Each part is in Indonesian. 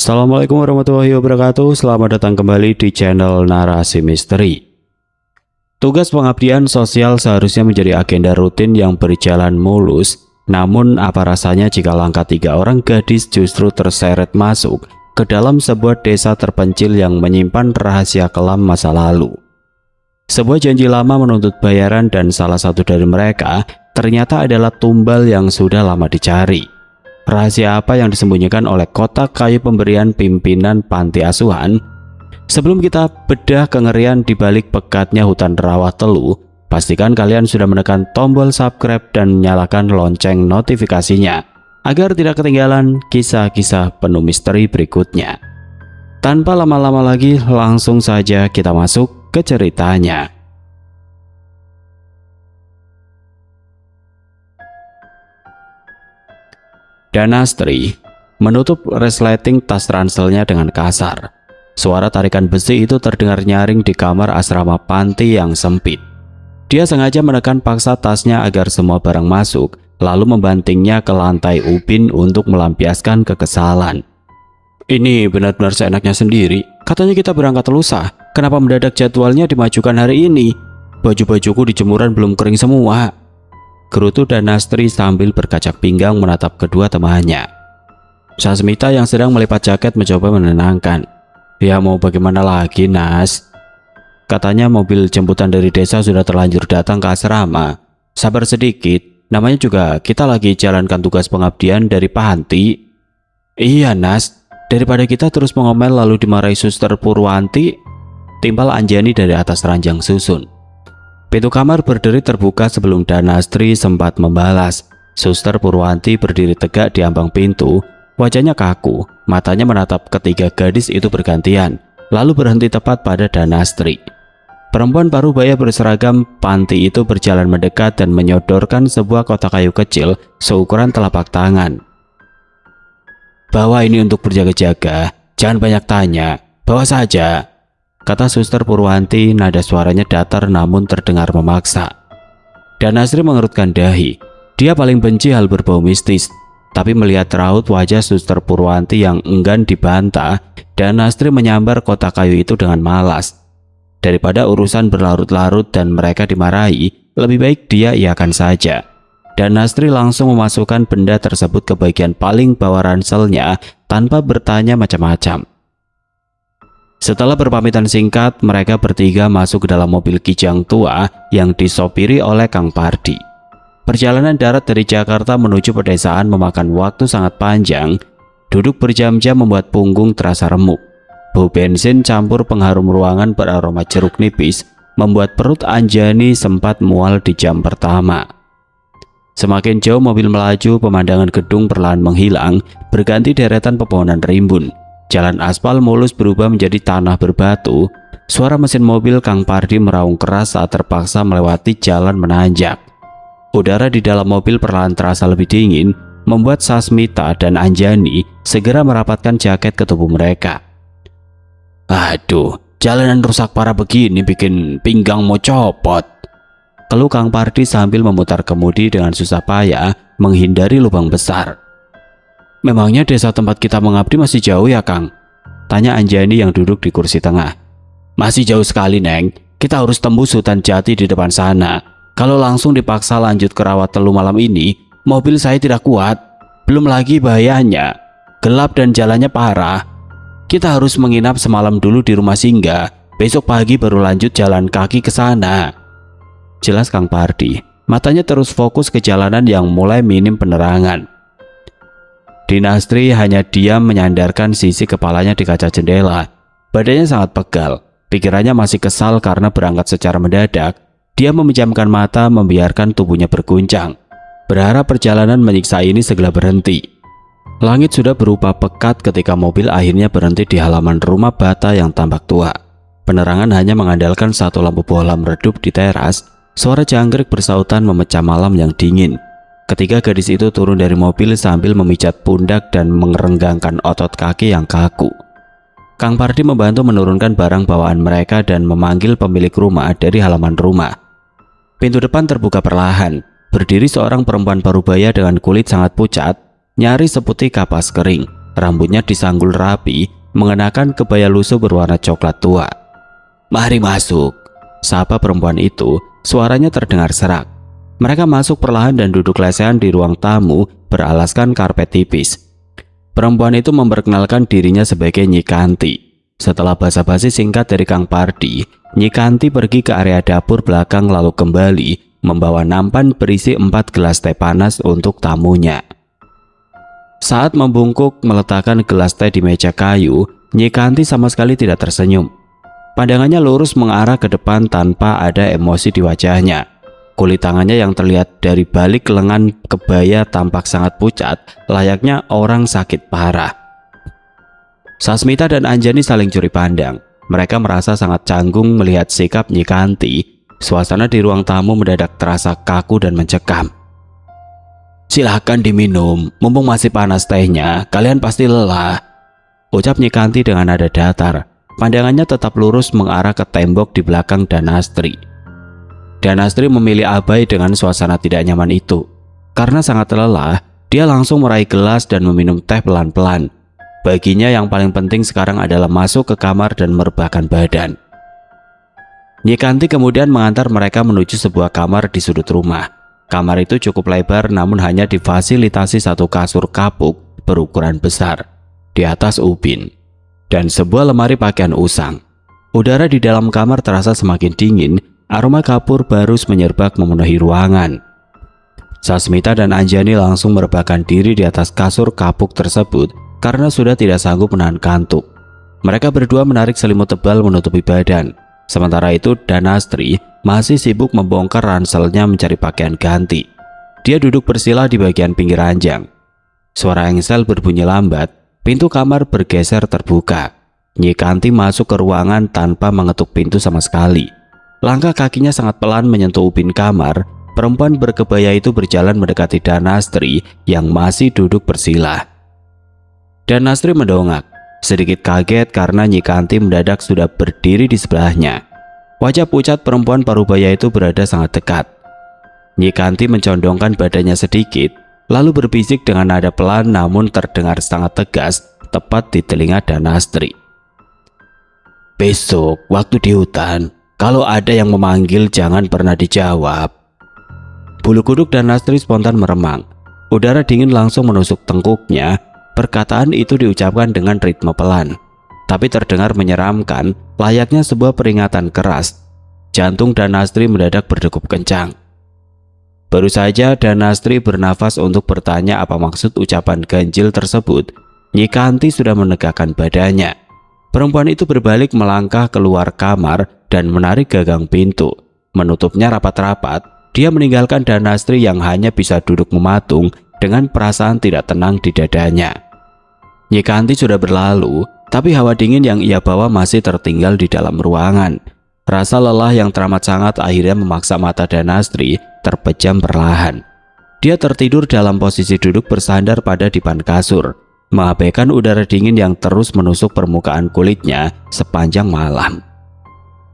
Assalamualaikum warahmatullahi wabarakatuh. Selamat datang kembali di channel Narasi Misteri. Tugas pengabdian sosial seharusnya menjadi agenda rutin yang berjalan mulus. Namun apa rasanya jika langkah 3 orang gadis justru terseret masuk ke dalam sebuah desa terpencil yang menyimpan rahasia kelam masa lalu. Sebuah janji lama menuntut bayaran dan salah satu dari mereka ternyata adalah tumbal yang sudah lama dicari. Rahasia apa yang disembunyikan oleh kotak kayu pemberian pimpinan panti asuhan? Sebelum kita bedah kengerian di balik pekatnya hutan rawa telu, pastikan kalian sudah menekan tombol subscribe dan nyalakan lonceng notifikasinya agar tidak ketinggalan kisah-kisah penuh misteri berikutnya. Tanpa lama-lama lagi, langsung saja kita masuk ke ceritanya. Danastri menutup resleting tas ranselnya dengan kasar. Suara tarikan besi itu terdengar nyaring di kamar asrama panti yang sempit. Dia sengaja menekan paksa tasnya agar semua barang masuk, lalu membantingnya ke lantai ubin untuk melampiaskan kekesalan. Ini benar-benar seenaknya sendiri. Katanya kita berangkat lusa. Kenapa mendadak jadwalnya dimajukan hari ini? Baju-bajuku di jemuran belum kering semua. Gerutu Danastri sambil berkacak pinggang menatap kedua temannya. Sasmita yang sedang melipat jaket mencoba menenangkan. Ya mau bagaimana lagi, Nas? Katanya mobil jemputan dari desa sudah terlanjur datang ke asrama. Sabar sedikit, namanya juga kita lagi jalankan tugas pengabdian dari panti. Iya, Nas, daripada kita terus mengomel lalu dimarahi Suster Purwanti, timpal Anjani dari atas ranjang susun. Pintu kamar berdiri terbuka sebelum Danastri sempat membalas. Suster Purwanti berdiri tegak di ambang pintu, wajahnya kaku, matanya menatap ketiga gadis itu bergantian, lalu berhenti tepat pada Danastri. Perempuan parubaya berseragam panti itu berjalan mendekat dan menyodorkan sebuah kotak kayu kecil seukuran telapak tangan. Bawa ini untuk berjaga-jaga, jangan banyak tanya, bawa saja, kata Suster Purwanti, nada suaranya datar namun terdengar memaksa. Danastri mengerutkan dahi. Dia paling benci hal berbau mistis. Tapi melihat raut wajah Suster Purwanti yang enggan dibantah, Danastri menyambar kotak kayu itu dengan malas. Daripada urusan berlarut-larut dan mereka dimarahi, lebih baik dia iakan saja. Danastri langsung memasukkan benda tersebut ke bagian paling bawah ranselnya tanpa bertanya macam-macam. Setelah berpamitan singkat, mereka bertiga masuk ke dalam mobil kijang tua yang disopiri oleh Kang Pardi. Perjalanan darat dari Jakarta menuju pedesaan memakan waktu sangat panjang. Duduk berjam-jam membuat punggung terasa remuk. Bau bensin campur pengharum ruangan beraroma jeruk nipis membuat perut Anjani sempat mual di jam pertama. Semakin jauh mobil melaju, pemandangan gedung perlahan menghilang, berganti deretan pepohonan rimbun. Jalan aspal mulus berubah menjadi tanah berbatu. Suara mesin mobil Kang Pardi meraung keras saat terpaksa melewati jalan menanjak. Udara di dalam mobil perlahan terasa lebih dingin, membuat Sasmita dan Anjani segera merapatkan jaket ke tubuh mereka. Aduh, jalanan rusak parah begini bikin pinggang mau copot, keluh Kang Pardi sambil memutar kemudi dengan susah payah menghindari lubang besar. Memangnya desa tempat kita mengabdi masih jauh ya, Kang? Tanya Anjani yang duduk di kursi tengah. Masih jauh sekali, Neng. Kita harus tembus hutan jati di depan sana. Kalau langsung dipaksa lanjut ke Rawa Telu malam ini, mobil saya tidak kuat. Belum lagi bahayanya, gelap dan jalannya parah. Kita harus menginap semalam dulu di rumah singgah. Besok pagi baru lanjut jalan kaki ke sana. Jelas Kang Pardi. Matanya terus fokus ke jalanan yang mulai minim penerangan. Danastri hanya diam menyandarkan sisi kepalanya di kaca jendela. Badannya sangat pegal. Pikirannya masih kesal karena berangkat secara mendadak. Dia memejamkan mata membiarkan tubuhnya berguncang. Berharap perjalanan menyiksa ini segera berhenti. Langit sudah berupa pekat ketika mobil akhirnya berhenti di halaman rumah bata yang tampak tua. Penerangan hanya mengandalkan satu lampu bohlam redup di teras. Suara jangkrik bersautan memecah malam yang dingin. Ketiga gadis itu turun dari mobil sambil memijat pundak dan mengerenggangkan otot kaki yang kaku. Kang Pardi membantu menurunkan barang bawaan mereka dan memanggil pemilik rumah dari halaman rumah. Pintu depan terbuka perlahan. Berdiri seorang perempuan parubaya dengan kulit sangat pucat, nyaris seputih kapas kering. Rambutnya disanggul rapi, mengenakan kebaya lusuh berwarna coklat tua. "Mari masuk," sapa perempuan itu. Suaranya terdengar serak. Mereka masuk perlahan dan duduk lesehan di ruang tamu beralaskan karpet tipis. Perempuan itu memperkenalkan dirinya sebagai Nyi Kanti. Setelah basa-basi singkat dari Kang Pardi, Nyi Kanti pergi ke area dapur belakang lalu kembali membawa nampan berisi 4 gelas teh panas untuk tamunya. Saat membungkuk meletakkan gelas teh di meja kayu, Nyi Kanti sama sekali tidak tersenyum. Pandangannya lurus mengarah ke depan tanpa ada emosi di wajahnya. Kulit tangannya yang terlihat dari balik lengan kebaya tampak sangat pucat, layaknya orang sakit parah. Sasmita dan Anjani saling curi pandang. Mereka merasa sangat canggung melihat sikap Nyi Kanti. Suasana di ruang tamu mendadak terasa kaku dan mencekam. "Silahkan diminum, mumpung masih panas tehnya, kalian pasti lelah," ucap Nyi Kanti dengan nada datar. Pandangannya tetap lurus mengarah ke tembok di belakang Danastri. Danastri memilih abai dengan suasana tidak nyaman itu. Karena sangat lelah, dia langsung meraih gelas dan meminum teh pelan-pelan. Baginya yang paling penting sekarang adalah masuk ke kamar dan merebahkan badan. Nyi Kanti kemudian mengantar mereka menuju sebuah kamar di sudut rumah. Kamar itu cukup lebar namun hanya difasilitasi satu kasur kapuk berukuran besar, di atas ubin, dan sebuah lemari pakaian usang. Udara di dalam kamar terasa semakin dingin, aroma kapur barus menyerbak memenuhi ruangan. Sasmita dan Anjani langsung merebahkan diri di atas kasur kapuk tersebut karena sudah tidak sanggup menahan kantuk. Mereka berdua menarik selimut tebal menutupi badan. Sementara itu Danastri masih sibuk membongkar ranselnya mencari pakaian ganti. Dia duduk bersila di bagian pinggir ranjang. Suara engsel berbunyi lambat, pintu kamar bergeser terbuka. Nyi Kanti masuk ke ruangan tanpa mengetuk pintu sama sekali. Langkah kakinya sangat pelan menyentuh ubin kamar. Perempuan berkebaya itu berjalan mendekati Danastri yang masih duduk bersila. Danastri mendongak, sedikit kaget karena Nyi Kanti mendadak sudah berdiri di sebelahnya. Wajah pucat perempuan parubaya itu berada sangat dekat. Nyi Kanti mencondongkan badannya sedikit, lalu berbisik dengan nada pelan namun terdengar sangat tegas tepat di telinga Danastri. "Besok waktu di hutan, kalau ada yang memanggil jangan pernah dijawab." Bulu kuduk Danastri spontan meremang. Udara dingin langsung menusuk tengkuknya. Perkataan itu diucapkan dengan ritme pelan, tapi terdengar menyeramkan, layaknya sebuah peringatan keras. Jantung Danastri mendadak berdegup kencang. Baru saja Danastri bernafas untuk bertanya apa maksud ucapan ganjil tersebut, Nyi Kanti sudah menegakkan badannya. Perempuan itu berbalik melangkah keluar kamar dan menarik gagang pintu. Menutupnya rapat-rapat, dia meninggalkan Danastri yang hanya bisa duduk mematung dengan perasaan tidak tenang di dadanya. Nyi Kanti sudah berlalu, tapi hawa dingin yang ia bawa masih tertinggal di dalam ruangan. Rasa lelah yang teramat sangat akhirnya memaksa mata Danastri terpejam perlahan. Dia tertidur dalam posisi duduk bersandar pada dipan kasur, mengabaikan udara dingin yang terus menusuk permukaan kulitnya sepanjang malam.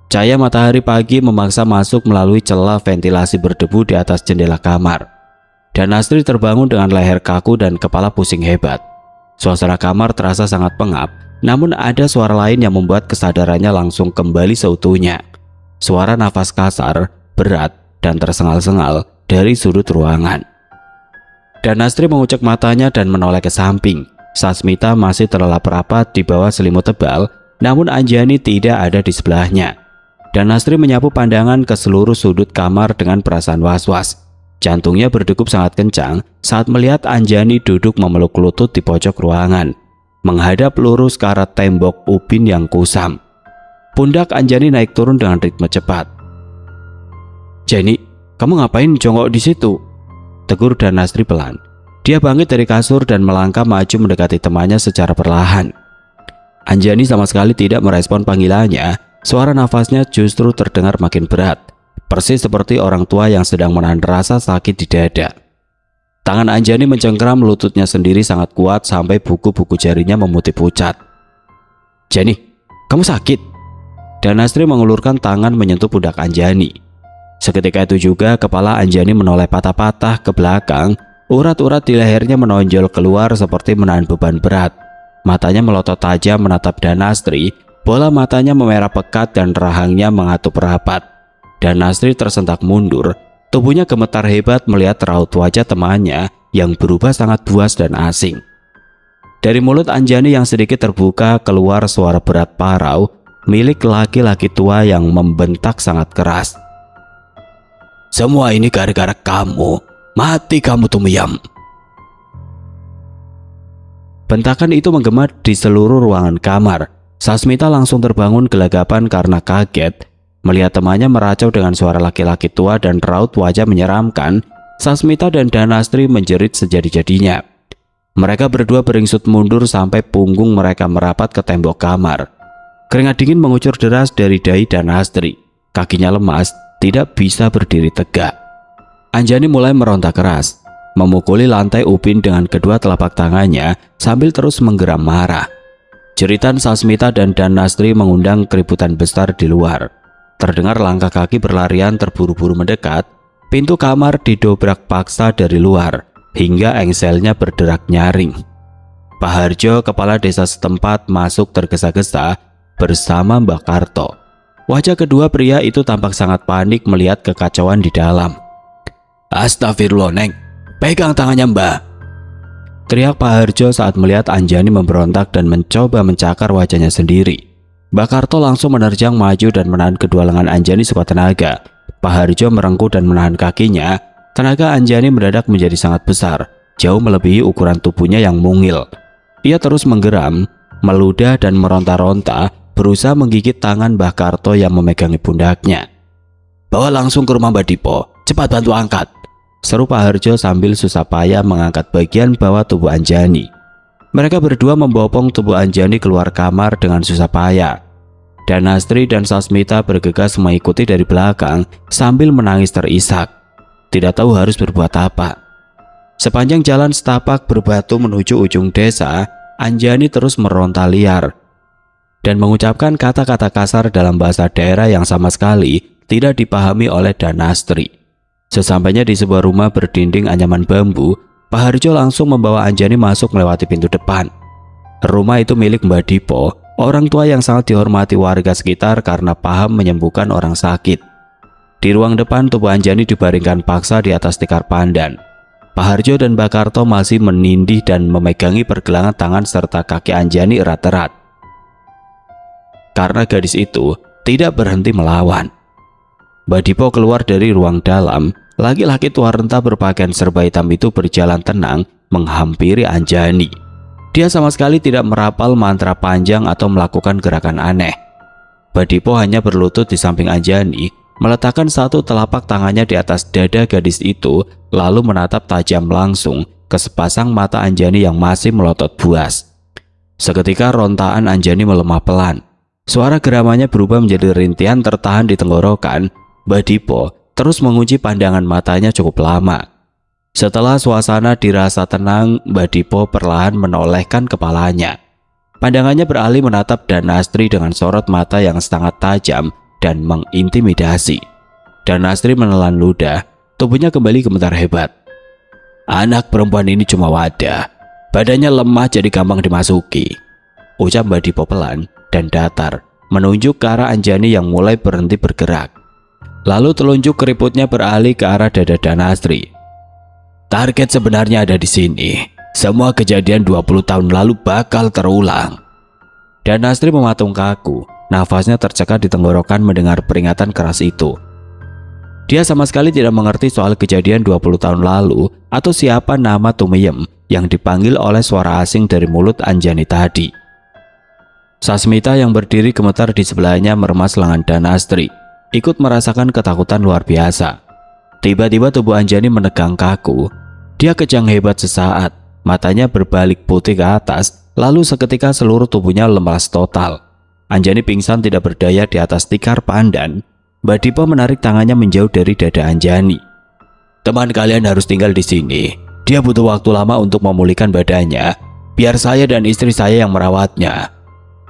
Cahaya matahari pagi memaksa masuk melalui celah ventilasi berdebu di atas jendela kamar. Danastri terbangun dengan leher kaku dan kepala pusing hebat. Suasana kamar terasa sangat pengap, namun ada suara lain yang membuat kesadarannya langsung kembali seutuhnya. Suara nafas kasar, berat, dan tersengal-sengal dari sudut ruangan. Danastri mengucek matanya dan menoleh ke samping. Sasmita masih terlelap rapat di bawah selimut tebal, namun Anjani tidak ada di sebelahnya. Danastri menyapu pandangan ke seluruh sudut kamar dengan perasaan was-was. Jantungnya berdegup sangat kencang saat melihat Anjani duduk memeluk lutut di pojok ruangan, menghadap lurus ke arah tembok ubin yang kusam. Pundak Anjani naik turun dengan ritme cepat. "Jenny, kamu ngapain jongkok di situ?" tegur Danastri pelan. Dia bangkit dari kasur dan melangkah maju mendekati temannya secara perlahan. Anjani sama sekali tidak merespon panggilannya. Suara nafasnya justru terdengar makin berat, persis seperti orang tua yang sedang menahan rasa sakit di dada. Tangan Anjani mencengkram lututnya sendiri sangat kuat sampai buku-buku jarinya memutih pucat. "Jenny, kamu sakit?" Danastri mengulurkan tangan menyentuh pundak Anjani. Seketika itu juga kepala Anjani menoleh patah-patah ke belakang. Urat-urat di lehernya menonjol keluar seperti menahan beban berat. Matanya melotot tajam menatap Danastri. Bola matanya memerah pekat dan rahangnya mengatup rapat. Danastri tersentak mundur. Tubuhnya gemetar hebat melihat raut wajah temannya yang berubah sangat buas dan asing. Dari mulut Anjani yang sedikit terbuka keluar suara berat parau milik laki-laki tua yang membentak sangat keras. "Semua ini gara-gara kamu. Mati kamu, Tumyam." Bentakan itu menggema di seluruh ruangan kamar. Sasmita langsung terbangun gelagapan karena kaget melihat temannya meracau dengan suara laki-laki tua dan raut wajah menyeramkan. Sasmita dan Danastri menjerit sejadi-jadinya. Mereka berdua beringsut mundur sampai punggung mereka merapat ke tembok kamar. Keringat dingin mengucur deras dari dahi Danastri. Kakinya lemas, tidak bisa berdiri tegak. Anjani mulai meronta keras, memukuli lantai Upin dengan kedua telapak tangannya sambil terus menggeram marah. Jeritan Sasmita dan Danastri mengundang keributan besar di luar. Terdengar langkah kaki berlarian terburu-buru mendekat. Pintu kamar didobrak paksa dari luar hingga engselnya berderak nyaring. Pak Harjo, kepala desa setempat, masuk tergesa-gesa bersama Mbak Karto. Wajah kedua pria itu tampak sangat panik melihat kekacauan di dalam. "Astagfirullah, Neng, pegang tangannya Mbak," teriak Pak Harjo saat melihat Anjani memberontak dan mencoba mencakar wajahnya sendiri. Mbak Karto langsung menerjang maju dan menahan kedua lengan Anjani sekuat tenaga. Pak Harjo merengkuh dan menahan kakinya. Tenaga Anjani mendadak menjadi sangat besar, jauh melebihi ukuran tubuhnya yang mungil. Ia terus menggeram, meludah dan meronta-ronta, berusaha menggigit tangan Mbah Karto yang memegangi pundaknya. "Bawa langsung ke rumah Mbak Dipo, cepat bantu angkat," seru Pak Harjo sambil susah payah mengangkat bagian bawah tubuh Anjani. Mereka berdua membopong tubuh Anjani keluar kamar dengan susah payah. Danastri dan Sasmita bergegas mengikuti dari belakang sambil menangis terisak. Tidak tahu harus berbuat apa. Sepanjang jalan setapak berbatu menuju ujung desa, Anjani terus meronta liar dan mengucapkan kata-kata kasar dalam bahasa daerah yang sama sekali tidak dipahami oleh Danastri. Sesampainya di sebuah rumah berdinding anyaman bambu, Pak Harjo langsung membawa Anjani masuk melewati pintu depan. Rumah itu milik Mbak Dipo, orang tua yang sangat dihormati warga sekitar karena paham menyembuhkan orang sakit. Di ruang depan, tubuh Anjani dibaringkan paksa di atas tikar pandan. Pak Harjo dan Mbak Karto masih menindih dan memegangi pergelangan tangan serta kaki Anjani erat-erat. Karena gadis itu tidak berhenti melawan. Mbak Dipo keluar dari ruang dalam. Laki-laki tua renta berpakaian serba hitam itu berjalan tenang menghampiri Anjani. Dia sama sekali tidak merapal mantra panjang atau melakukan gerakan aneh. Mbak Dipo hanya berlutut di samping Anjani, meletakkan satu telapak tangannya di atas dada gadis itu, lalu menatap tajam langsung ke sepasang mata Anjani yang masih melotot buas. Seketika rontaan Anjani melemah pelan. Suara geramannya berubah menjadi rintihan tertahan di tenggorokan. Mbak Dipo terus mengunci pandangan matanya cukup lama. Setelah suasana dirasa tenang, Mbak Dipo perlahan menolehkan kepalanya. Pandangannya beralih menatap Danastri dengan sorot mata yang sangat tajam dan mengintimidasi. Danastri menelan ludah, tubuhnya kembali gemetar hebat. "Anak perempuan ini cuma wadah, badannya lemah jadi gampang dimasuki," ucap Mbak Dipo pelan dan datar, menunjuk ke arah Anjani yang mulai berhenti bergerak. Lalu telunjuk keriputnya beralih ke arah dada Danastri. "Target sebenarnya ada di sini. Semua kejadian 20 tahun lalu bakal terulang." Danastri mematung kaku, nafasnya tercekat di tenggorokan mendengar peringatan keras itu. Dia sama sekali tidak mengerti soal kejadian 20 tahun lalu atau siapa nama Tumyam yang dipanggil oleh suara asing dari mulut Anjani tadi. Sasmita yang berdiri gemetar di sebelahnya meremas lengan Danastri, ikut merasakan ketakutan luar biasa. Tiba-tiba tubuh Anjani menegang kaku. Dia kejang hebat sesaat, matanya berbalik putih ke atas, lalu seketika seluruh tubuhnya lemas total. Anjani pingsan tidak berdaya di atas tikar pandan. Mbak Dipo menarik tangannya menjauh dari dada Anjani. "Teman kalian harus tinggal di sini. Dia butuh waktu lama untuk memulihkan badannya. Biar saya dan istri saya yang merawatnya,"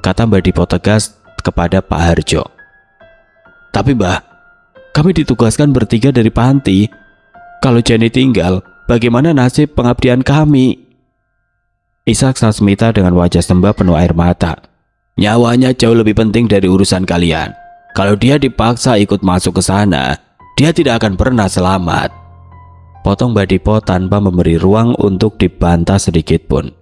kata Mbak Dipo tegas kepada Pak Harjo. "Tapi Mbah, kami ditugaskan bertiga dari panti. Kalau Jenny tinggal, bagaimana nasib pengabdian kami?" isak Sasmita dengan wajah sembah penuh air mata. "Nyawanya jauh lebih penting dari urusan kalian. Kalau dia dipaksa ikut masuk ke sana, dia tidak akan pernah selamat." Potong Badipo tanpa memberi ruang untuk dibantah sedikit pun.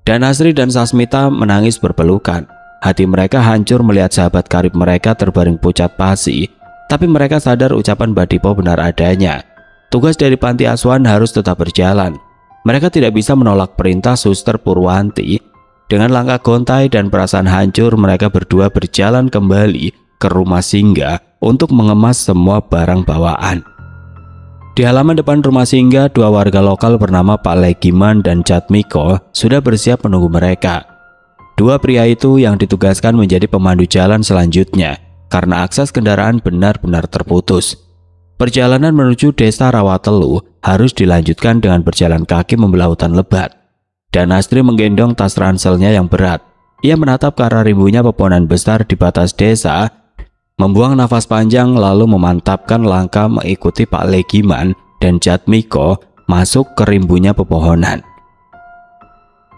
Danasri dan Sasmita menangis berpelukan. Hati mereka hancur melihat sahabat karib mereka terbaring pucat pasi, tapi mereka sadar ucapan Badipo benar adanya. Tugas dari panti asuhan harus tetap berjalan. Mereka tidak bisa menolak perintah Suster Purwanti. Dengan langkah gontai dan perasaan hancur, mereka berdua berjalan kembali ke rumah singgah untuk mengemas semua barang bawaan. Di halaman depan rumah singgah, dua warga lokal bernama Pak Legiman dan Jatmiko sudah bersiap menunggu mereka. Dua pria itu yang ditugaskan menjadi pemandu jalan selanjutnya karena akses kendaraan benar-benar terputus. Perjalanan menuju desa Rawatelu harus dilanjutkan dengan berjalan kaki membelah hutan lebat. Danastri menggendong tas ranselnya yang berat. Ia menatap ke arah rimbunya pepohonan besar di batas desa, membuang nafas panjang lalu memantapkan langkah mengikuti Pak Legiman dan Jatmiko masuk ke rimbunya pepohonan.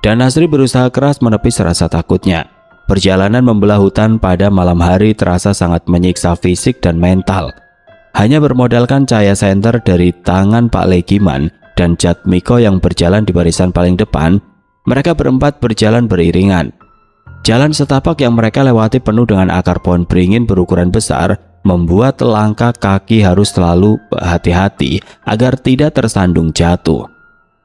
Danastri berusaha keras menepis rasa takutnya. Perjalanan membelah hutan pada malam hari terasa sangat menyiksa fisik dan mental. Hanya bermodalkan cahaya senter dari tangan Pak Legiman dan Jatmiko yang berjalan di barisan paling depan, mereka berempat berjalan beriringan. Jalan setapak yang mereka lewati penuh dengan akar pohon beringin berukuran besar, membuat langkah kaki harus selalu hati-hati agar tidak tersandung jatuh.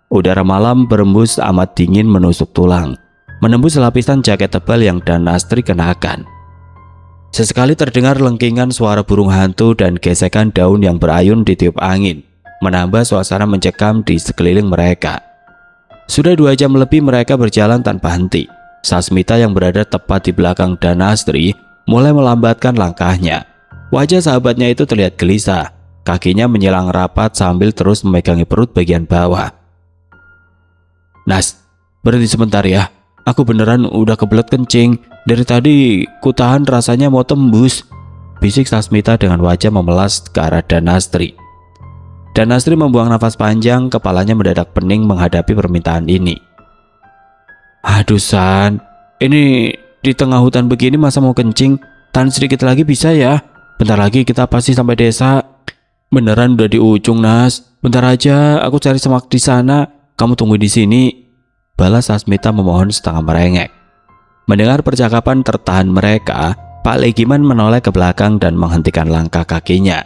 Udara malam berembus amat dingin menusuk tulang, menembus lapisan jaket tebal yang Danastri kenakan. Sesekali terdengar lengkingan suara burung hantu dan gesekan daun yang berayun ditiup angin, menambah suasana mencekam di sekeliling mereka. Sudah 2 jam lebih mereka berjalan tanpa henti. Sasmita yang berada tepat di belakang Danastri mulai melambatkan langkahnya. Wajah sahabatnya itu terlihat gelisah, kakinya menyilang rapat sambil terus memegangi perut bagian bawah. "Nas, berhenti sebentar ya. Aku beneran udah kebelet kencing. Dari tadi kutahan rasanya mau tembus," bisik Sasmita dengan wajah memelas ke arah Danastri. Danastri membuang nafas panjang, kepalanya mendadak pening menghadapi permintaan ini. "Aduh San, ini di tengah hutan begini masa mau kencing? Tahan sedikit lagi bisa ya? Bentar lagi kita pasti sampai desa." "Beneran udah di ujung Nas. Bentar aja, aku cari semak di sana. Kamu tunggu di sini," balas Sasmita memohon setengah merengek. Mendengar percakapan tertahan mereka, Pak Legiman menoleh ke belakang dan menghentikan langkah kakinya.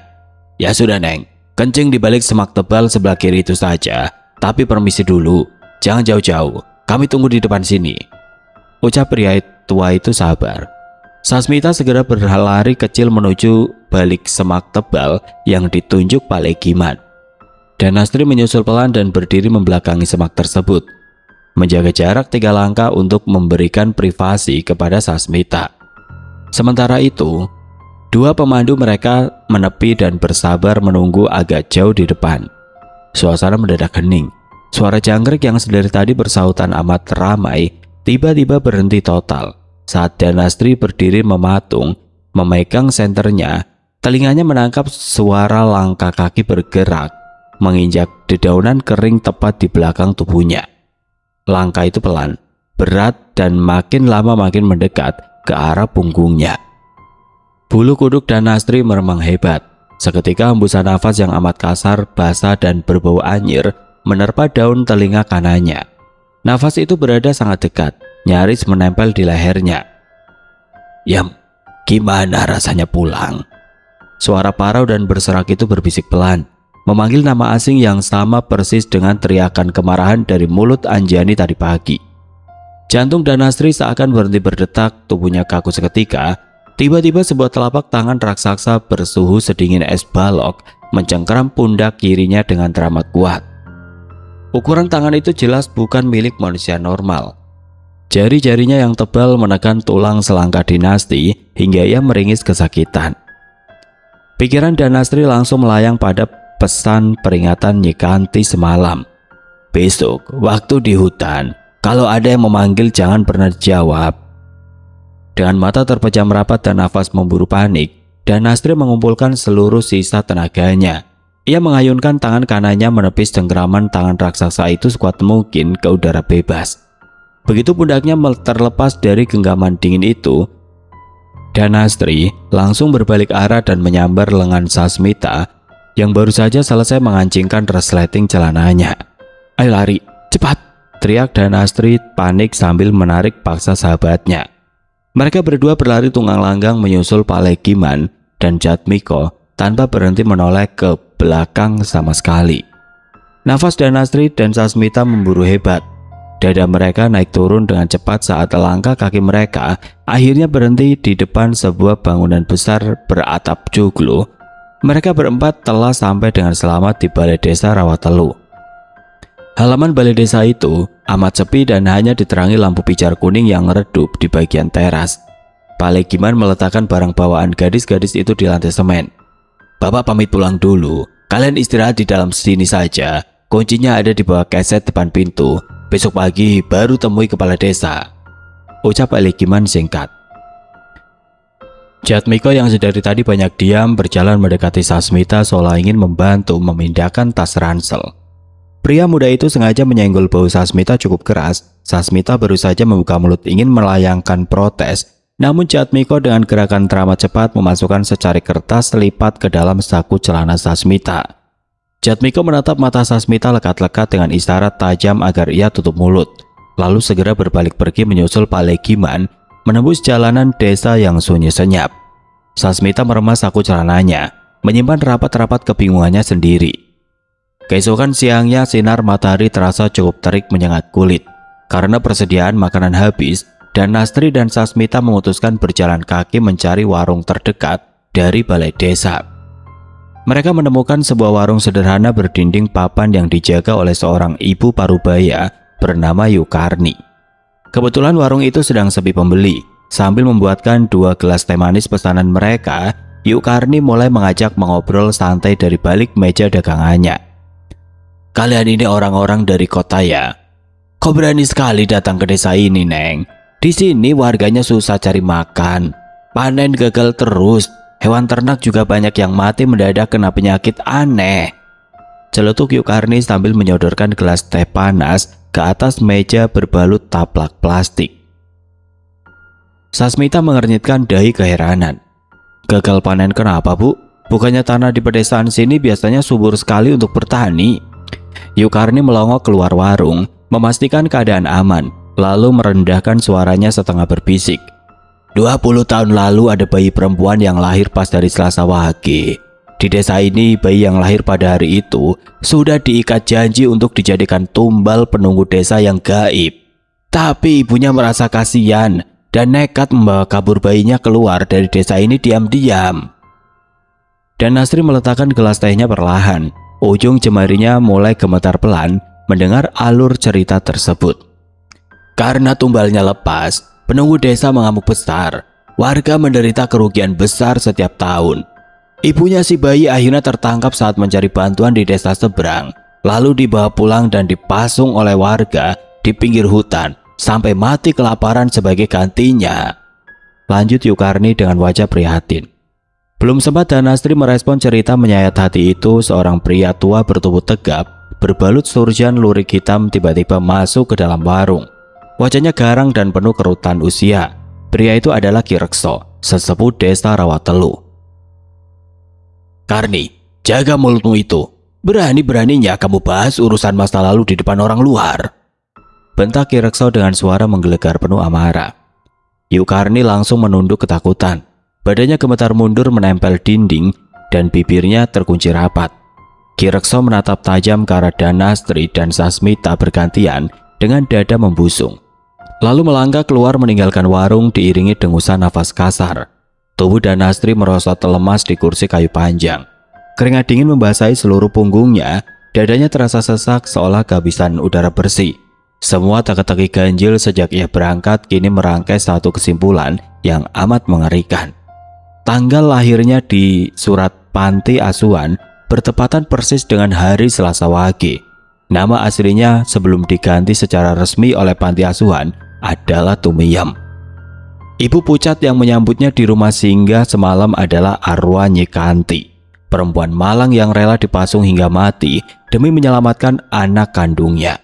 "Ya sudah Neng, kencing di balik semak tebal sebelah kiri itu saja. Tapi permisi dulu, jangan jauh-jauh. Kami tunggu di depan sini," ucap pria tua itu sabar. Sasmita segera berlari kecil menuju balik semak tebal yang ditunjuk Pak Legiman. Danastri menyusul pelan dan berdiri membelakangi semak tersebut, menjaga jarak 3 langkah untuk memberikan privasi kepada Sasmita. Sementara itu, 2 pemandu mereka menepi dan bersabar menunggu agak jauh di depan. Suasana mendadak hening. Suara jangkrik yang sedari tadi bersahutan amat ramai tiba-tiba berhenti total saat Danastri berdiri mematung, memegang senternya. Telinganya menangkap suara langkah kaki bergerak menginjak dedaunan kering tepat di belakang tubuhnya. Langkah itu pelan, berat, dan makin lama makin mendekat ke arah punggungnya. Bulu kuduk Danastri meremang hebat. Seketika hembusan nafas yang amat kasar, basah, dan berbau anyir menerpa daun telinga kanannya. Nafas itu berada sangat dekat, nyaris menempel di lehernya. "Yam, gimana rasanya pulang?" Suara parau dan berserak itu berbisik pelan, memanggil nama asing yang sama persis dengan teriakan kemarahan dari mulut Anjani tadi pagi. Jantung Danastri seakan berhenti berdetak, tubuhnya kaku seketika. Tiba-tiba sebuah telapak tangan raksasa bersuhu sedingin es balok mencengkeram pundak kirinya dengan teramat kuat. Ukuran tangan itu jelas bukan milik manusia normal. Jari-jarinya yang tebal menekan tulang selangkah dinasti hingga ia meringis kesakitan. Pikiran Danastri langsung melayang pada pesan peringatan Nyikanti semalam. "Besok waktu di hutan, kalau ada yang memanggil jangan pernah dijawab." Dengan mata terpejam rapat dan nafas memburu panik, Danastri mengumpulkan seluruh sisa tenaganya. Ia mengayunkan tangan kanannya menepis cengkeraman tangan raksasa itu sekuat mungkin ke udara bebas. Begitu pundaknya terlepas dari genggaman dingin itu, Dhanastri langsung berbalik arah dan menyambar lengan Sasmita yang baru saja selesai mengancingkan resleting celananya. "Ayo lari, cepat!" teriak Dhanastri panik sambil menarik paksa sahabatnya. Mereka berdua berlari tunggang langgang menyusul Pak Legiman dan Jatmiko tanpa berhenti menoleh ke belakang sama sekali. Nafas Dhanastri dan Sasmita memburu hebat. Dada mereka naik turun dengan cepat saat langkah kaki mereka akhirnya berhenti di depan sebuah bangunan besar beratap joglo. Mereka berempat telah sampai dengan selamat di Balai Desa Rawatelu. Halaman balai desa itu amat sepi dan hanya diterangi lampu pijar kuning yang redup di bagian teras. Pak Legiman meletakkan barang bawaan gadis-gadis itu di lantai semen. "Bapak pamit pulang dulu. Kalian istirahat di dalam sini saja. Kuncinya ada di bawah keset depan pintu. Besok pagi baru temui kepala desa," ucap Pak Legiman singkat. Jatmiko yang sedari tadi banyak diam berjalan mendekati Sasmita seolah ingin membantu memindahkan tas ransel. Pria muda itu sengaja menyenggol bau Sasmita cukup keras. Sasmita baru saja membuka mulut ingin melayangkan protes, namun Jatmiko dengan gerakan teramat cepat memasukkan secari kertas lipat ke dalam saku celana Sasmita. Jatmiko menatap mata Sasmita lekat-lekat dengan isyarat tajam agar ia tutup mulut, lalu segera berbalik pergi menyusul Pak Legiman menembus jalanan desa yang sunyi senyap. Sasmita meremas saku celananya, menyimpan rapat-rapat kebingungannya sendiri. Keesokan siangnya sinar matahari terasa cukup terik menyengat kulit. Karena persediaan makanan habis, Dhanastri dan Sasmita memutuskan berjalan kaki mencari warung terdekat dari balai desa. Mereka menemukan sebuah warung sederhana berdinding papan yang dijaga oleh seorang ibu parubaya bernama Yukarni. Kebetulan warung itu sedang sepi pembeli. Sambil membuatkan 2 gelas teh manis pesanan mereka, Yukarni mulai mengajak mengobrol santai dari balik meja dagangannya. "Kalian ini orang-orang dari kota ya? Kok berani sekali datang ke desa ini, Neng? Di sini warganya susah cari makan. Panen gagal terus. Hewan ternak juga banyak yang mati mendadak kena penyakit aneh," celetuk Yukarni sambil menyodorkan gelas teh panas ke atas meja berbalut taplak plastik. Sasmita mengernyitkan dahi keheranan. "Gagal panen kenapa, Bu? Bukannya tanah di pedesaan sini biasanya subur sekali untuk bertani?" Yukarni melongo keluar warung, memastikan keadaan aman, lalu merendahkan suaranya setengah berbisik. 20 tahun lalu ada bayi perempuan yang lahir pas dari Selasa Wage. Di desa ini bayi yang lahir pada hari itu sudah diikat janji untuk dijadikan tumbal penunggu desa yang gaib. Tapi ibunya merasa kasihan dan nekat membawa kabur bayinya keluar dari desa ini diam-diam. Dhanastri meletakkan gelas tehnya perlahan. Ujung jemarinya mulai gemetar pelan mendengar alur cerita tersebut. Karena tumbalnya lepas, penunggu desa mengamuk besar. Warga menderita kerugian besar setiap tahun. Ibunya si bayi akhirnya tertangkap saat mencari bantuan di desa seberang, lalu dibawa pulang dan dipasung oleh warga di pinggir hutan sampai mati kelaparan sebagai gantinya, lanjut Yukarni dengan wajah prihatin. Belum sempat Dhanastri merespon cerita menyayat hati itu, seorang pria tua bertubuh tegap, berbalut surjan lurik hitam tiba-tiba masuk ke dalam warung. Wajahnya garang dan penuh kerutan usia. Pria itu adalah Ki Rekso, sesepuh desa Rawatelu. "Karni, jaga mulutmu itu. Berani-beraninya kamu bahas urusan masa lalu di depan orang luar," bentak Ki Rekso dengan suara menggelegar penuh amarah. Yukarni langsung menunduk ketakutan. Badannya gemetar mundur menempel dinding dan bibirnya terkunci rapat. Ki Rekso menatap tajam ke arah Dhanastri dan Sasmita bergantian dengan dada membusung. Lalu melangkah keluar meninggalkan warung diiringi dengusan nafas kasar. Tubuh Dhanastri merosot lemas di kursi kayu panjang. Keringat dingin membasahi seluruh punggungnya, dadanya terasa sesak seolah kehabisan udara bersih. Semua teka-teki ganjil sejak ia berangkat kini merangkai satu kesimpulan yang amat mengerikan. Tanggal lahirnya di surat panti asuhan bertepatan persis dengan hari Selasa Wage. Nama aslinya sebelum diganti secara resmi oleh panti asuhan adalah Tumiyam. Ibu pucat yang menyambutnya di rumah singgah semalam adalah Arwah Nyikanti, perempuan malang yang rela dipasung hingga mati demi menyelamatkan anak kandungnya.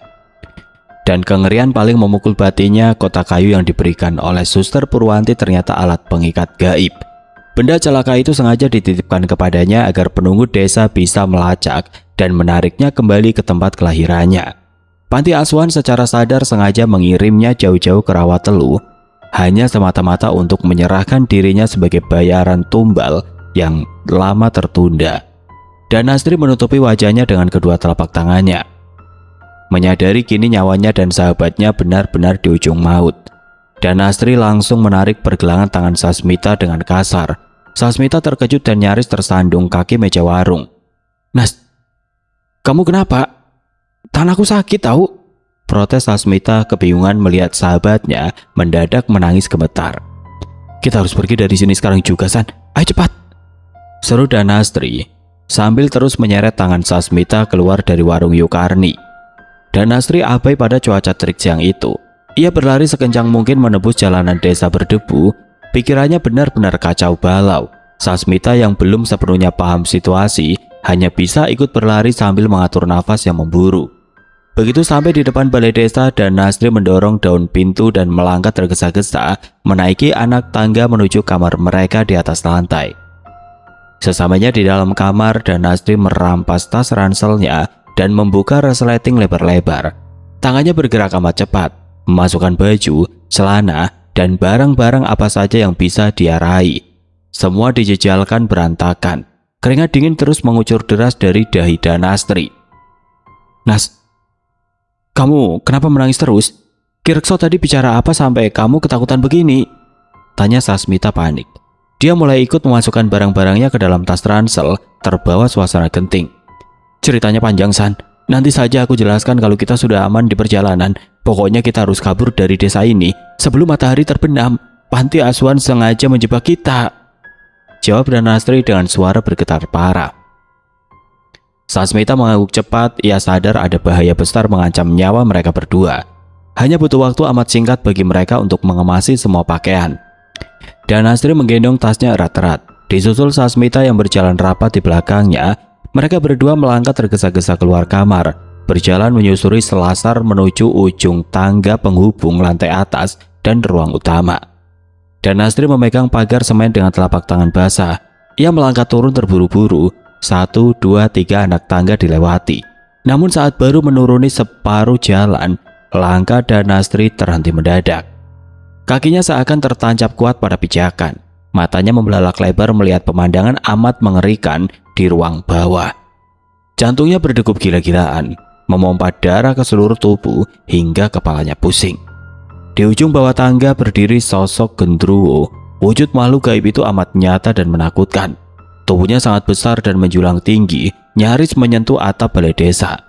Dan kengerian paling memukul batinnya, kotak kayu yang diberikan oleh Suster Purwanti ternyata alat pengikat gaib. Benda celaka itu sengaja dititipkan kepadanya agar penunggu desa bisa melacak dan menariknya kembali ke tempat kelahirannya. Panti asuhan secara sadar sengaja mengirimnya jauh-jauh ke Rawatelu, hanya semata-mata untuk menyerahkan dirinya sebagai bayaran tumbal yang lama tertunda. Dan Nasri menutupi wajahnya dengan kedua telapak tangannya. Menyadari kini nyawanya dan sahabatnya benar-benar di ujung maut, dan Nasri langsung menarik pergelangan tangan Sasmita dengan kasar. Sasmita terkejut dan nyaris tersandung kaki meja warung. "Nas, kamu kenapa? Tangan aku sakit tahu," protes Sasmita kebingungan melihat sahabatnya mendadak menangis gemetar. "Kita harus pergi dari sini sekarang juga, San. Ayo cepat," seru Danastri sambil terus menyeret tangan Sasmita keluar dari warung Yukarni. Danastri abai pada cuaca terik siang itu. Ia berlari sekencang mungkin menebus jalanan desa berdebu. Pikirannya benar-benar kacau balau. Sasmita yang belum sepenuhnya paham situasi hanya bisa ikut berlari sambil mengatur nafas yang memburu. Begitu sampai di depan balai desa, Danastri mendorong daun pintu dan melangkah tergesa-gesa menaiki anak tangga menuju kamar mereka di atas lantai. Sesamanya di dalam kamar, Danastri merampas tas ranselnya dan membuka resleting lebar-lebar. Tangannya bergerak amat cepat, memasukkan baju, celana, dan barang-barang apa saja yang bisa dia raih. Semua dijejalkan berantakan. Keringat dingin terus mengucur deras dari dahi Danastri. "Nas, kamu kenapa menangis terus? Kirkso tadi bicara apa sampai kamu ketakutan begini?" tanya Sasmita panik. Dia mulai ikut memasukkan barang-barangnya ke dalam tas ransel, terbawa suasana genting. "Ceritanya panjang, San. Nanti saja aku jelaskan kalau kita sudah aman di perjalanan. Pokoknya kita harus kabur dari desa ini sebelum matahari terbenam. Panti asuhan sengaja menjebak kita," jawab Danastri dengan suara bergetar parah. Sasmita mengangguk cepat. Ia sadar ada bahaya besar mengancam nyawa mereka berdua. Hanya butuh waktu amat singkat bagi mereka untuk mengemasi semua pakaian. Danastri menggendong tasnya erat-erat. Disusul Sasmita yang berjalan rapat di belakangnya. Mereka berdua melangkah tergesa-gesa keluar kamar, berjalan menyusuri selasar menuju ujung tangga penghubung lantai atas dan ruang utama. Danastri memegang pagar semen dengan telapak tangan basah. Ia melangkah turun terburu-buru. 1, 2, 3 anak tangga dilewati. Namun saat baru menuruni separuh jalan, langkah Danastri terhenti mendadak. Kakinya seakan tertancap kuat pada pijakan. Matanya membelalak lebar melihat pemandangan amat mengerikan di ruang bawah. Jantungnya berdegup gila-gilaan, memompa darah ke seluruh tubuh hingga kepalanya pusing. Di ujung bawah tangga berdiri sosok gendruwo. Wujud makhluk gaib itu amat nyata dan menakutkan. Tubuhnya sangat besar dan menjulang tinggi, nyaris menyentuh atap balai desa.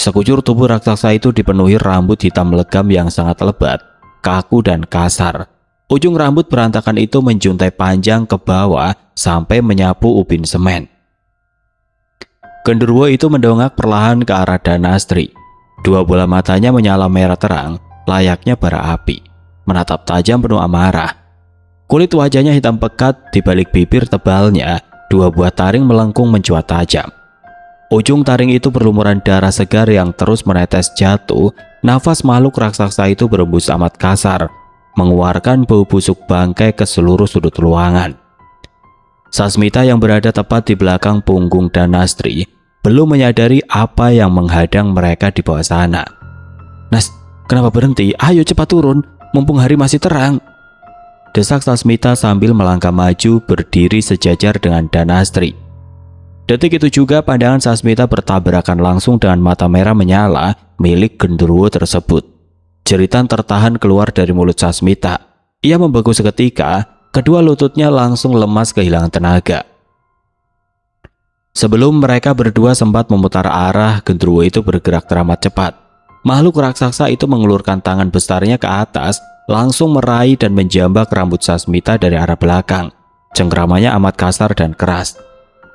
Sekujur tubuh raksasa itu dipenuhi rambut hitam legam yang sangat lebat, kaku dan kasar. Ujung rambut berantakan itu menjuntai panjang ke bawah sampai menyapu ubin semen. Genderuwo itu mendongak perlahan ke arah Danastri. Dua bola matanya menyala merah terang, layaknya bara api, menatap tajam penuh amarah. Kulit wajahnya hitam pekat, di balik bibir tebalnya, dua buah taring melengkung mencuat tajam. Ujung taring itu berlumuran darah segar yang terus menetes jatuh. Nafas makhluk raksasa itu berembus amat kasar, mengeluarkan bau busuk bangkai ke seluruh sudut ruangan. Sasmita yang berada tepat di belakang punggung Danastri belum menyadari apa yang menghadang mereka di bawah sana. "Nas, kenapa berhenti? Ayo cepat turun, mumpung hari masih terang," desak Sasmita sambil melangkah maju berdiri sejajar dengan Danastri. Detik itu juga pandangan Sasmita bertabrakan langsung dengan mata merah menyala milik genderuwo tersebut. Jeritan tertahan keluar dari mulut Sasmita. Ia membeku seketika, kedua lututnya langsung lemas kehilangan tenaga. Sebelum mereka berdua sempat memutar arah, genderuwo itu bergerak teramat cepat. Makhluk raksasa itu mengulurkan tangan besarnya ke atas, langsung meraih dan menjambak rambut Sasmita dari arah belakang. Cengkramannya amat kasar dan keras.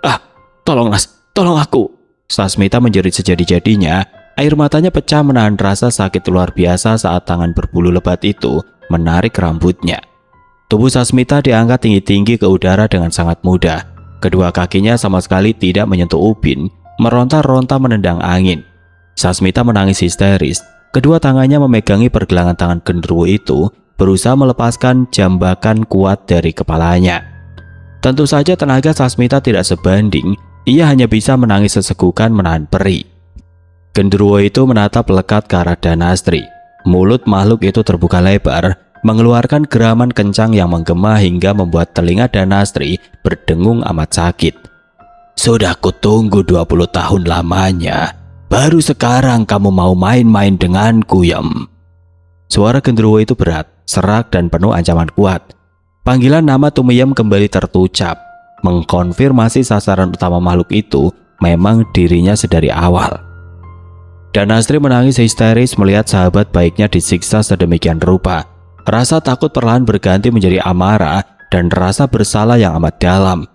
"Ah, tolong Nas, tolong aku!" Sasmita menjerit sejadi-jadinya. Air matanya pecah menahan rasa sakit luar biasa saat tangan berbulu lebat itu menarik rambutnya. Tubuh Sasmita diangkat tinggi-tinggi ke udara dengan sangat mudah. Kedua kakinya sama sekali tidak menyentuh ubin, meronta-ronta menendang angin. Sasmita menangis histeris. Kedua tangannya memegangi pergelangan tangan genderuwo itu, berusaha melepaskan jambakan kuat dari kepalanya. Tentu saja tenaga Sasmita tidak sebanding, ia hanya bisa menangis sesegukan menahan perih. Genderuwo itu menatap lekat ke arah Danastri. Mulut makhluk itu terbuka lebar, mengeluarkan geraman kencang yang menggema hingga membuat telinga Danastri berdengung amat sakit. "Sudah kutunggu 20 tahun lamanya. Baru sekarang kamu mau main-main denganku, Yem." Suara genderuwo itu berat, serak dan penuh ancaman kuat. Panggilan nama Tumiyem kembali tertucap, mengkonfirmasi sasaran utama makhluk itu memang dirinya sedari awal. Danastri menangis histeris melihat sahabat baiknya disiksa sedemikian rupa. Rasa takut perlahan berganti menjadi amarah dan rasa bersalah yang amat dalam.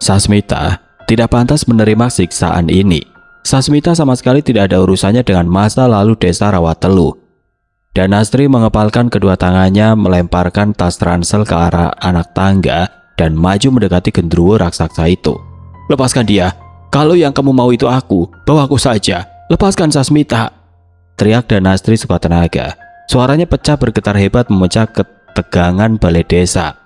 Sasmita tidak pantas menerima siksaan ini. Sasmita sama sekali tidak ada urusannya dengan masa lalu desa Rawatelu. Danastri mengepalkan kedua tangannya, melemparkan tas ransel ke arah anak tangga dan maju mendekati genderuwo raksasa itu. "Lepaskan dia. Kalau yang kamu mau itu aku, bawa aku saja. Lepaskan Sasmita!" teriak Danastri sekuat tenaga. Suaranya pecah bergetar hebat memecah ketegangan balai desa.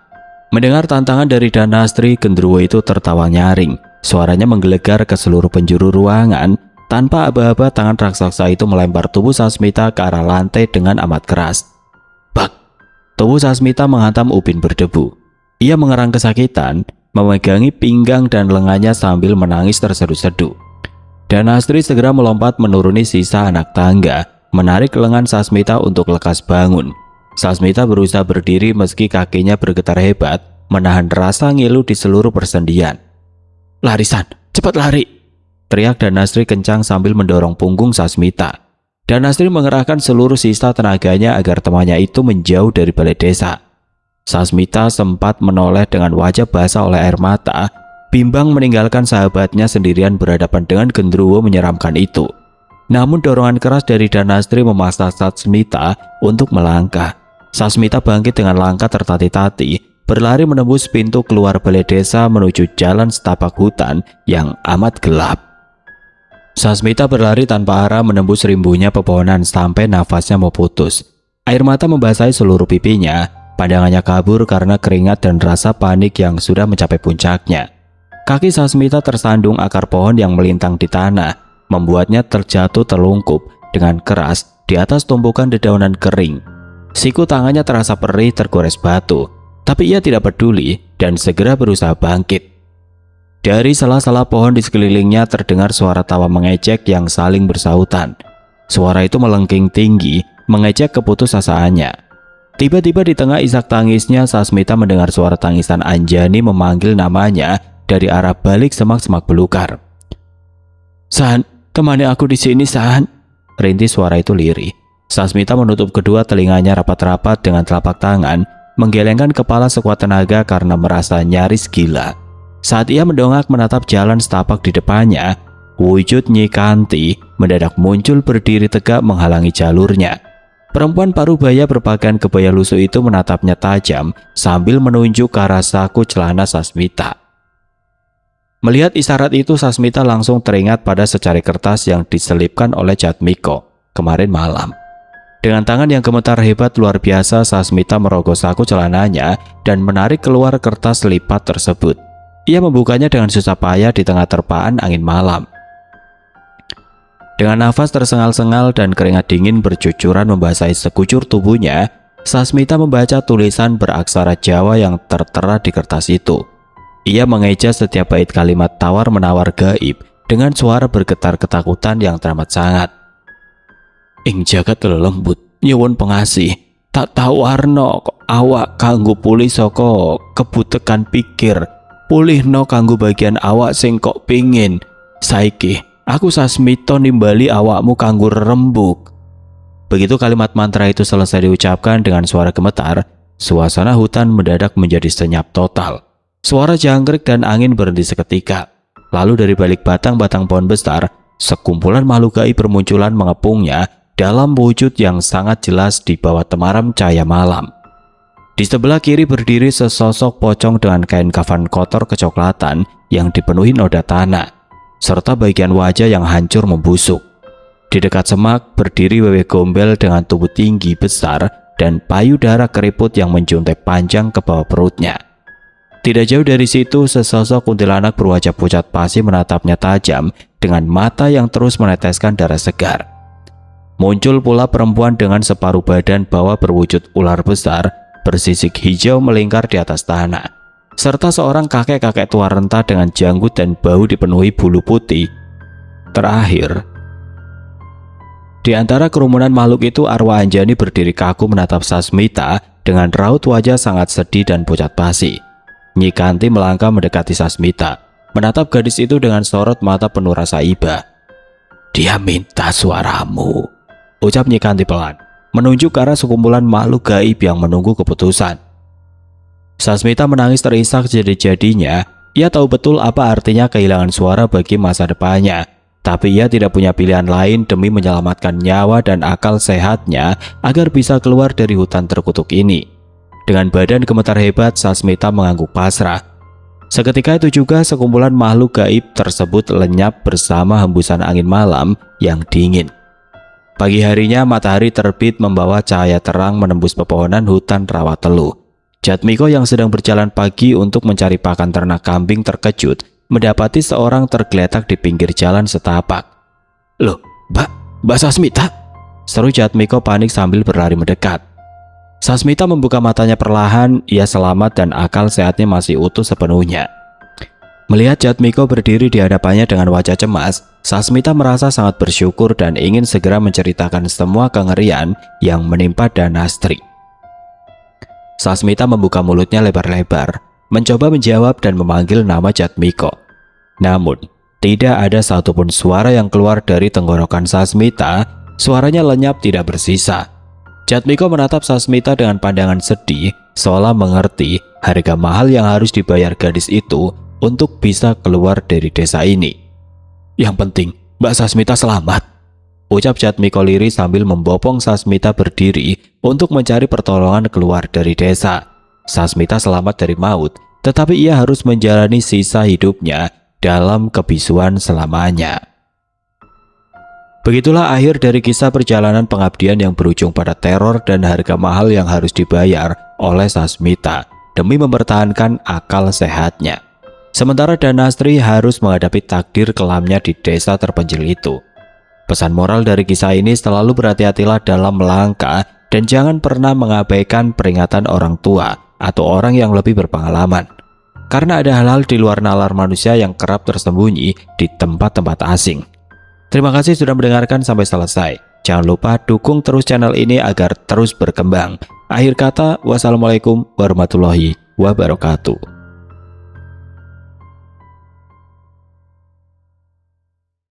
Mendengar tantangan dari Danastri, genderuwo itu tertawa nyaring. Suaranya menggelegar ke seluruh penjuru ruangan. Tanpa aba-aba, tangan raksasa itu melempar tubuh Sasmita ke arah lantai dengan amat keras. Bak! Tubuh Sasmita menghantam ubin berdebu. Ia mengerang kesakitan, memegangi pinggang dan lengannya sambil menangis tersedu-sedu. Danastri segera melompat menuruni sisa anak tangga, menarik lengan Sasmita untuk lekas bangun. Sasmita berusaha berdiri meski kakinya bergetar hebat, menahan rasa ngilu di seluruh persendian. "Lari San, cepat lari!" teriak Danastri kencang sambil mendorong punggung Sasmita. Danastri mengerahkan seluruh sisa tenaganya agar temannya itu menjauh dari balai desa. Sasmita sempat menoleh dengan wajah basah oleh air mata, bimbang meninggalkan sahabatnya sendirian berhadapan dengan genderuwo menyeramkan itu. Namun dorongan keras dari Danastri memaksa Sasmita untuk melangkah. Sasmita bangkit dengan langkah tertati-tati, berlari menembus pintu keluar balai desa menuju jalan setapak hutan yang amat gelap. Sasmita berlari tanpa arah menembus rimbunya pepohonan sampai nafasnya mau putus. Air mata membasahi seluruh pipinya, pandangannya kabur karena keringat dan rasa panik yang sudah mencapai puncaknya. Kaki Sasmita tersandung akar pohon yang melintang di tanah, membuatnya terjatuh terlungkup dengan keras di atas tumpukan dedaunan kering. Siku tangannya terasa perih tergores batu, tapi ia tidak peduli dan segera berusaha bangkit. Dari sela-sela pohon di sekelilingnya terdengar suara tawa mengejek yang saling bersahutan. Suara itu melengking tinggi, mengejek keputusasaannya. Tiba-tiba di tengah isak tangisnya, Sasmita mendengar suara tangisan Anjani memanggil namanya dari arah balik semak-semak belukar. "San, temani aku di sini, San," rintis suara itu lirih. Sasmita menutup kedua telinganya rapat-rapat dengan telapak tangan, menggelengkan kepala sekuat tenaga karena merasa nyaris gila. Saat ia mendongak menatap jalan setapak di depannya, wujud Nyi Kanti mendadak muncul berdiri tegak menghalangi jalurnya. Perempuan parubaya berpakaian kebaya lusuh itu menatapnya tajam sambil menunjuk ke arah saku celana Sasmita. Melihat isyarat itu, Sasmita langsung teringat pada secari kertas yang diselipkan oleh Jatmiko kemarin malam. Dengan tangan yang gemetar hebat luar biasa, Sasmita merogoh saku celananya dan menarik keluar kertas lipat tersebut. Ia membukanya dengan susah payah di tengah terpaan angin malam. Dengan nafas tersengal-sengal dan keringat dingin bercucuran membasahi sekujur tubuhnya, Sasmita membaca tulisan beraksara Jawa yang tertera di kertas itu. Ia mengeja setiap bait kalimat tawar-menawar gaib dengan suara bergetar ketakutan yang teramat sangat. "Ing jagat lelembut, nyuwun pengasih, tak tawarno awak kanggo pulih saka kebutekan pikir. Pulihno kanggo bagian awak sing kok pingin. Saiki aku Sasmita nimbali awakmu kanggo rembug." Begitu kalimat mantra itu selesai diucapkan dengan suara gemetar, suasana hutan mendadak menjadi senyap total. Suara jangkrik dan angin berhenti seketika. Lalu dari balik batang-batang pohon besar, sekumpulan makhluk gaib bermunculan mengepungnya dalam wujud yang sangat jelas di bawah temaram cahaya malam. Di sebelah kiri berdiri sesosok pocong dengan kain kafan kotor kecoklatan yang dipenuhi noda tanah, serta bagian wajah yang hancur membusuk. Di dekat semak berdiri wewe gombel dengan tubuh tinggi besar dan payudara keriput yang menjuntai panjang ke bawah perutnya. Tidak jauh dari situ, sesosok kuntilanak berwajah pucat pasi menatapnya tajam dengan mata yang terus meneteskan darah segar. Muncul pula perempuan dengan separuh badan bawah berwujud ular besar, bersisik hijau melingkar di atas tanah, serta seorang kakek-kakek tua renta dengan janggut dan bahu dipenuhi bulu putih. Terakhir, di antara kerumunan makhluk itu, arwah Anjani berdiri kaku menatap Sasmita dengan raut wajah sangat sedih dan pucat pasi. Nyi Kanti melangkah mendekati Sasmita, menatap gadis itu dengan sorot mata penuh rasa iba. "Dia minta suaramu," ucap Nyi Kanti pelan, menunjuk ke arah sekumpulan makhluk gaib yang menunggu keputusan. Sasmita menangis terisak jadi-jadinya. Ia tahu betul apa artinya kehilangan suara bagi masa depannya. Tapi ia tidak punya pilihan lain demi menyelamatkan nyawa dan akal sehatnya agar bisa keluar dari hutan terkutuk ini. Dengan badan gemetar hebat, Sasmita mengangguk pasrah. Seketika itu juga sekumpulan makhluk gaib tersebut lenyap bersama hembusan angin malam yang dingin. Pagi harinya matahari terbit membawa cahaya terang menembus pepohonan hutan Rawatelu. Jatmiko yang sedang berjalan pagi untuk mencari pakan ternak kambing terkejut mendapati seorang tergeletak di pinggir jalan setapak. "Loh, Mbak Sasmita?" seru Jatmiko panik sambil berlari mendekat. Sasmita membuka matanya perlahan, ia selamat dan akal sehatnya masih utuh sepenuhnya. Melihat Jatmiko berdiri di hadapannya dengan wajah cemas, Sasmita merasa sangat bersyukur dan ingin segera menceritakan semua kengerian yang menimpa Danastri. Sasmita membuka mulutnya lebar-lebar, mencoba menjawab dan memanggil nama Jatmiko. Namun, tidak ada satupun suara yang keluar dari tenggorokan Sasmita. Suaranya lenyap tidak bersisa. Jatmiko menatap Sasmita dengan pandangan sedih, seolah mengerti harga mahal yang harus dibayar gadis itu untuk bisa keluar dari desa ini. "Yang penting, Mbak Sasmita selamat," ucap Jatmiko lirih sambil membopong Sasmita berdiri untuk mencari pertolongan keluar dari desa. Sasmita selamat dari maut, tetapi ia harus menjalani sisa hidupnya dalam kebisuan selamanya. Begitulah akhir dari kisah perjalanan pengabdian yang berujung pada teror dan harga mahal yang harus dibayar oleh Sasmita demi mempertahankan akal sehatnya. Sementara Danastri harus menghadapi takdir kelamnya di desa terpencil itu. Pesan moral dari kisah ini, selalu berhati-hatilah dalam melangkah dan jangan pernah mengabaikan peringatan orang tua atau orang yang lebih berpengalaman. Karena ada hal-hal di luar nalar manusia yang kerap tersembunyi di tempat-tempat asing. Terima kasih sudah mendengarkan sampai selesai. Jangan lupa dukung terus channel ini agar terus berkembang. Akhir kata, wassalamualaikum warahmatullahi wabarakatuh.